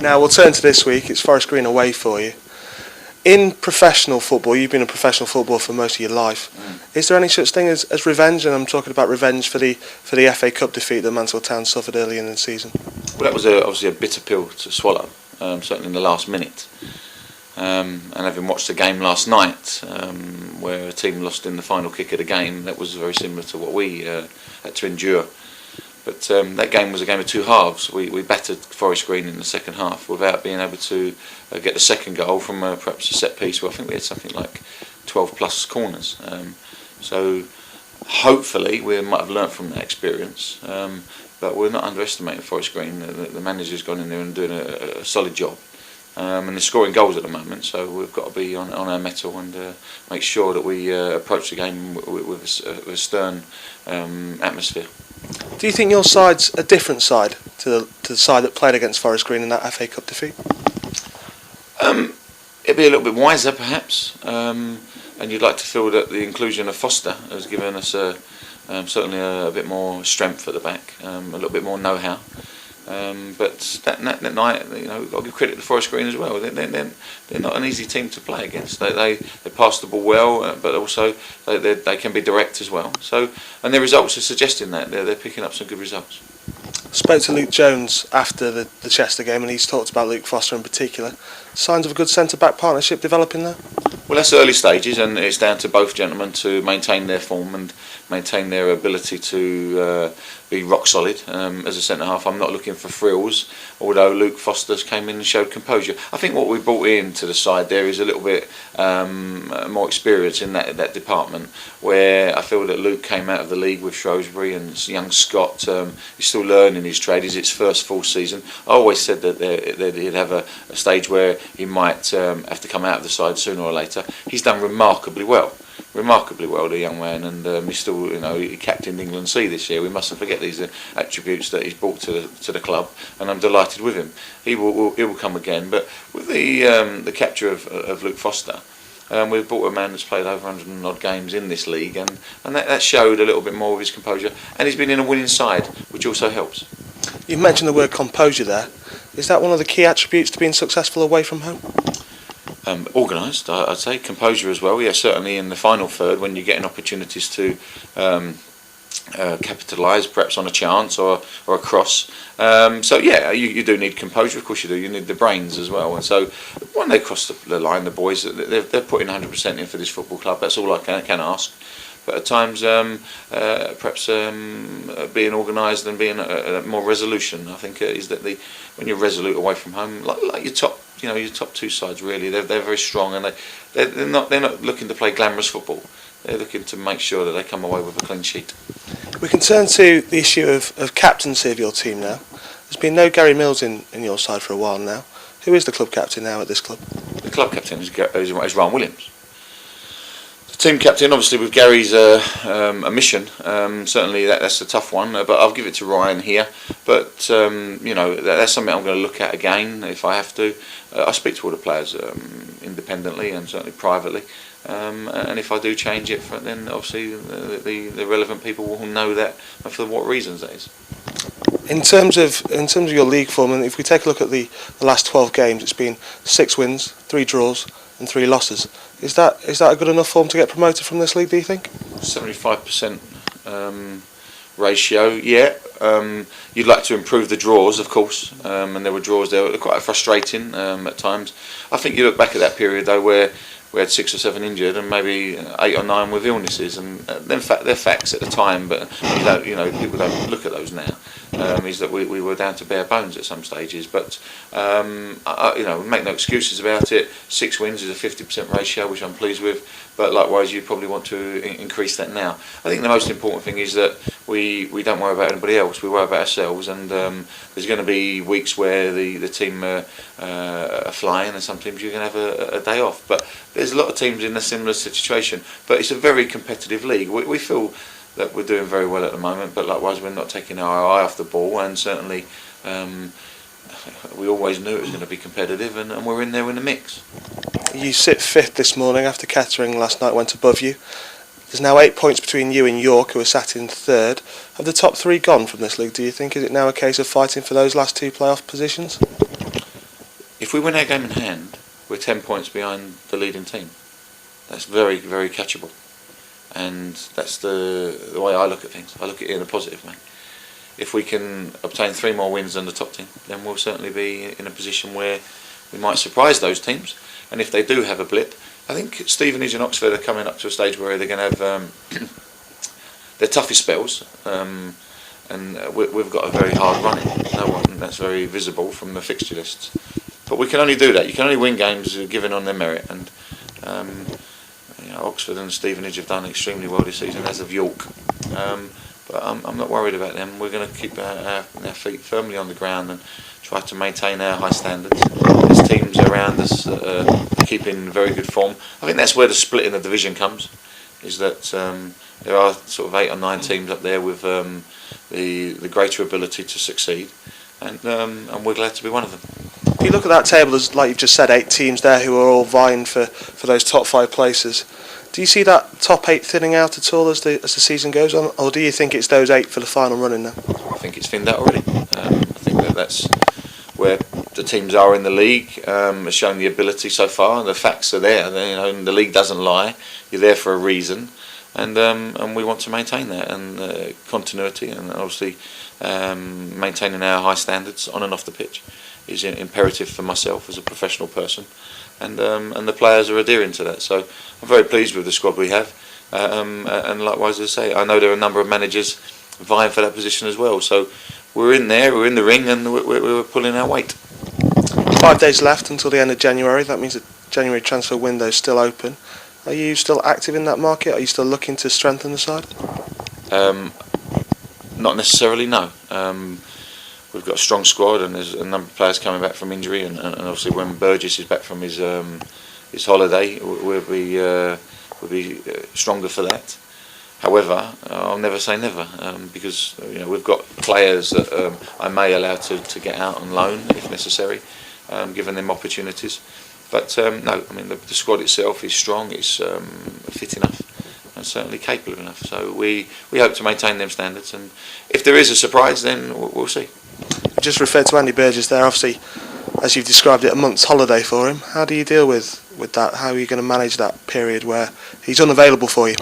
Now we'll turn to this week. It's Forest Green away for you. In professional football, you've been a professional footballer for most of your life. Is there any such thing as revenge? And I'm talking about revenge for the FA Cup defeat that Mansfield Town suffered early in the season. Well, that was obviously a bitter pill to swallow, certainly in the last minute. And having watched the game last night, where a team lost in the final kick of the game, that was very similar to what we had to endure. But that game was a game of two halves. We battered Forest Green in the second half without being able to get the second goal from perhaps a set piece where I think we had something like 12 plus corners. So hopefully we might have learnt from that experience. But we're not underestimating Forest Green. The manager's gone in there and doing a solid job. And they're scoring goals at the moment, so we've got to be on our mettle and make sure that we approach the game with a stern atmosphere. Do you think your side's a different side to the side that played against Forest Green in that FA Cup defeat? It'd be a little bit wiser, perhaps, and you'd like to feel that the inclusion of Foster has given us certainly a bit more strength at the back, a little bit more know-how. But that night, we've got to give credit to Forest Green as well. They're not an easy team to play against. They pass the ball well, but also they can be direct as well. So, and their results are suggesting that they're picking up some good results. I spoke to Luke Jones after the Chester game, and he's talked about Luke Foster in particular. Signs of a good centre-back partnership developing there? Well, that's early stages, and it's down to both gentlemen to maintain their form and maintain their ability to be rock solid as a centre half. I'm not looking for frills, although Luke Foster's came in and showed composure. I think what we brought into the side there is a little bit more experience in that department, where I feel that Luke came out of the league with Shrewsbury, and young Scott is still learning his trade. It's his first full season. I always said that he'd have a stage where he might have to come out of the side sooner or later. He's done remarkably well, the young man, and he's still, he captained England C this year. We mustn't forget these attributes that he's brought to the club, and I'm delighted with him. He will come again. But with the capture of Luke Foster, we've brought a man that's played over 100 and odd games in this league, and that showed a little bit more of his composure, and he's been in a winning side, which also helps. You've mentioned the word composure there. Is that one of the key attributes to being successful away from home? Organised, I'd say. Composure as well. Yeah, certainly in the final third, when you're getting opportunities to capitalise, perhaps on a chance or a cross. So yeah, you do need composure. Of course you do. You need the brains as well. And so when they cross the line, the boys, they're putting 100% in for this football club. That's all I can ask. But at times, perhaps being organised and being more resolution, I think, is that when you're resolute away from home, like your top two sides, really, they're very strong, and they're not looking to play glamorous football. They're looking to make sure that they come away with a clean sheet. We can turn to the issue of captaincy of your team now. There's been no Gary Mills in your side for a while now. Who is the club captain now at this club? The club captain is Ryan Williams. Team captain, obviously, with Gary's omission, certainly that's a tough one. But I'll give it to Ryan here. But that's something I'm going to look at again if I have to. I speak to all the players independently and certainly privately. And if I do change it, then obviously the relevant people will know that and for what reasons that is. In terms of your league form, and if we take a look at the last 12 games, it's been 6 wins, 3 draws, and 3 losses. Is that a good enough form to get promoted from this league, do you think? 75% ratio, yeah. You'd like to improve the draws, of course, and there were draws there that were quite frustrating at times. I think you look back at that period though, where we had 6 or 7 injured and maybe 8 or 9 with illnesses, and they're facts at the time, but people don't look at those now. Is that we were down to bare bones at some stages, but make no excuses about it. 6 wins is a 50% ratio, which I'm pleased with, but likewise you probably want to increase that now. I think the most important thing is that we don't worry about anybody else, we worry about ourselves, and there's going to be weeks where the team are flying, and sometimes you're going to have a day off, but there's a lot of teams in a similar situation, but it's a very competitive league. We feel that we're doing very well at the moment, but likewise we're not taking our eye off the ball, and certainly we always knew it was going to be competitive, and we're in there in the mix. You sit 5th this morning after Kettering last night went above you. There's now 8 points between you and York, who are sat in 3rd. Have the top 3 gone from this league, do you think? Is it now a case of fighting for those last 2 playoff positions? if we win our game in hand, we're 10 points behind the leading team. That's very, very catchable. And that's the way I look at things. I look at it in a positive way. If we can obtain 3 more wins than the top team, then we'll certainly be in a position where we might surprise those teams. And if they do have a blip, I think Stevenage and Oxford are coming up to a stage where they're going to have their toughest spells. And we've got a very hard run in. No one that's very visible from the fixture lists. But we can only do that. You can only win games given on their merit. And Oxford and Stevenage have done extremely well this season, as of York. But I'm not worried about them. We're going to keep our feet firmly on the ground and try to maintain our high standards. There's teams around us that are keeping very good form. I think that's where the split in the division comes, is that there are sort of 8 or 9 teams up there with the greater ability to succeed, and we're glad to be one of them. If you look at that table, there's, like you've just said, 8 teams there who are all vying for those top 5 places. Do you see that top 8 thinning out at all as the season goes on, or do you think it's those 8 for the final running now? I think it's thinned out already. I think that's where the teams are in the league, has shown the ability so far. The facts are there. And the league doesn't lie. You're there for a reason, and we want to maintain that and continuity, and obviously maintaining our high standards on and off the pitch is imperative for myself as a professional person, and the players are adhering to that. So I'm very pleased with the squad we have, and likewise, as I say, I know there are a number of managers vying for that position as well. So we're in there, we're in the ring, and we're pulling our weight. 5 days left until the end of January. That means the January transfer window is still open. Are you still active in that market? Are you still looking to strengthen the side? Not necessarily, no. We've got a strong squad, and there's a number of players coming back from injury, and obviously when Burgess is back from his holiday, we'll be stronger for that. However, I'll never say never, because we've got players that I may allow to get out on loan if necessary, given them opportunities. But no, I mean the squad itself is strong, it's fit enough, and certainly capable enough. So we hope to maintain them standards, and if there is a surprise, then we'll see. You just referred to Andy Burgess there. Obviously, as you've described it, a month's holiday for him. How do you deal with that? How are you going to manage that period where he's unavailable for you?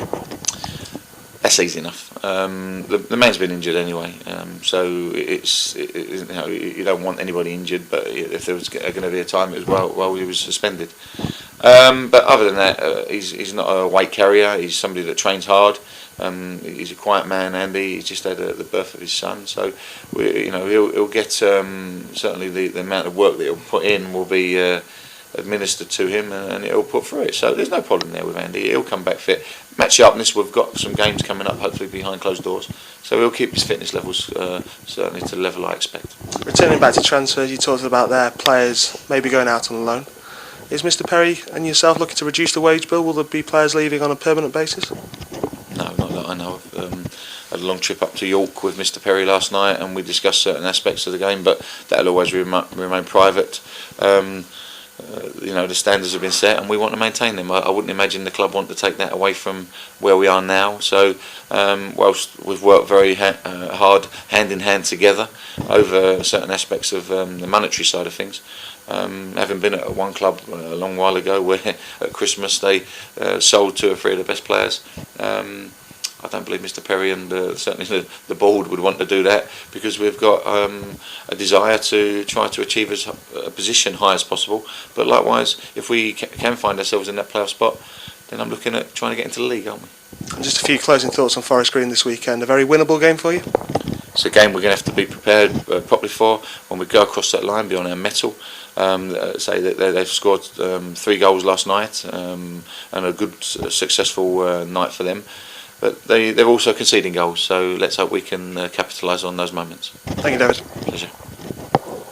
That's easy enough. The man's been injured anyway, so you don't want anybody injured. But if there was going to be a time, it was while he was suspended. But other than that, he's not a weight carrier. He's somebody that trains hard. He's a quiet man, Andy. He's just had the birth of his son, so he'll get certainly the amount of work that he'll put in will be administered to him, and he'll put through it. So there's no problem there with Andy. He'll come back fit. Match sharpness, we've got some games coming up, hopefully behind closed doors. So he'll keep his fitness levels certainly to the level I expect. Returning back to transfers, you talked about their players maybe going out on loan. Is Mr. Perry and yourself looking to reduce the wage bill? Will there be players leaving on a permanent basis? No, not that I know of. I had a long trip up to York with Mr. Perry last night, and we discussed certain aspects of the game, but that'll always remain private. The standards have been set, and we want to maintain them. I wouldn't imagine the club want to take that away from where we are now. So, whilst we've worked very hard, hand in hand together, over certain aspects of the monetary side of things, having been at one club a long while ago, where at Christmas they sold 2 or 3 of the best players. I don't believe Mr. Perry and certainly the board would want to do that, because we've got a desire to try to achieve a position high as possible. But likewise, if we can find ourselves in that playoff spot, then I'm looking at trying to get into the league, aren't we? And just a few closing thoughts on Forest Green this weekend. A very winnable game for you? It's a game we're going to have to be prepared properly for when we go across that line, be on our mettle. Say that they've scored 3 goals last night, and a good successful night for them. But they're also conceding goals, so let's hope we can capitalise on those moments. Thank you, David. Pleasure.